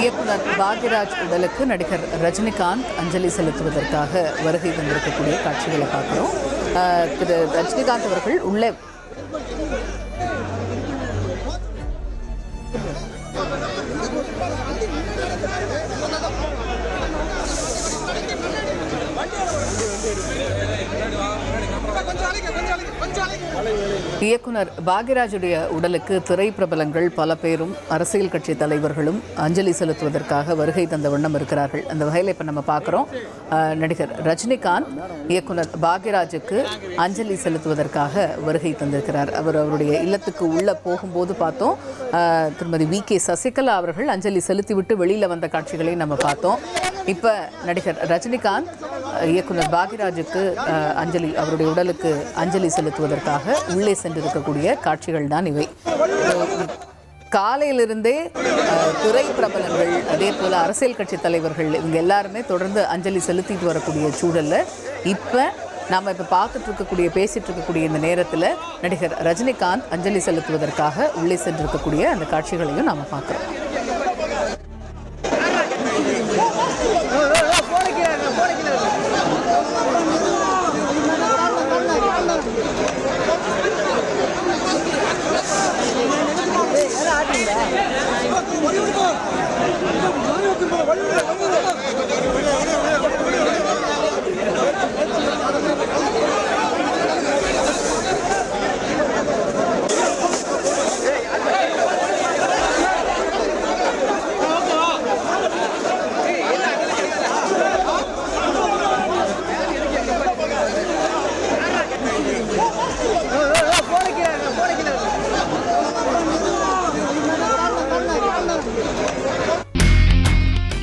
இயக்குனர் பாக்யராஜ் உடலுக்கு நடிகர் ரஜினிகாந்த் அஞ்சலி செலுத்துவதற்காக வருகை தந்திருக்கக்கூடிய காட்சிகளை பார்க்கிறோம். திரு ரஜினிகாந்த் அவர்கள் உள்ளே இயக்குனர் பாக்யராஜுடைய உடலுக்கு திரை பிரபலங்கள் பல பேரும் அரசியல் கட்சி தலைவர்களும் அஞ்சலி செலுத்துவதற்காக வருகை தந்த வண்ணம் இருக்கிறார்கள். அந்த வகையில் இப்போ நம்ம பார்க்குறோம், நடிகர் ரஜினிகாந்த் இயக்குனர் பாக்யராஜுக்கு அஞ்சலி செலுத்துவதற்காக வருகை தந்திருக்கிறார். அவருடைய இல்லத்துக்கு உள்ளே போகும்போது பார்த்தோம், திருமதி வி.கே. சசிகலா அவர்கள் அஞ்சலி செலுத்திவிட்டு வெளியில் வந்த காட்சிகளை நம்ம பார்த்தோம். இப்போ நடிகர் ரஜினிகாந்த் இயக்குனர் பாக்யராஜுக்கு அவருடைய உடலுக்கு அஞ்சலி செலுத்துவதற்காக உள்ளே சென்றிருக்கக்கூடிய காட்சிகள் தான் இவை. காலையிலிருந்தே துறை பிரபலங்கள், அதே போல அரசியல் கட்சி தலைவர்கள், இவங்க எல்லாருமே தொடர்ந்து அஞ்சலி செலுத்திட்டு வரக்கூடிய சூழல்ல இப்போ நாம் இப்போ பேசிட்டு இருக்கக்கூடிய இந்த நேரத்தில் நடிகர் ரஜினிகாந்த் அஞ்சலி செலுத்துவதற்காக உள்ளே சென்றிருக்கக்கூடிய அந்த காட்சிகளையும் நாம் பார்க்குறோம்.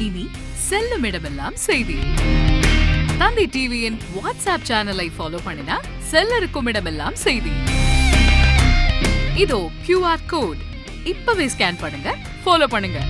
இனி செல்லும் இடமெல்லாம் செய்தி. தந்தி டிவியின் வாட்ஸ்அப் சேனலை ஃபாலோ பண்ணினா செல்ல இருக்கும் இடமெல்லாம் செய்தி. இதோ QR கோட், இப்பவே ஸ்கேன் பண்ணுங்க, ஃபாலோ பண்ணுங்க.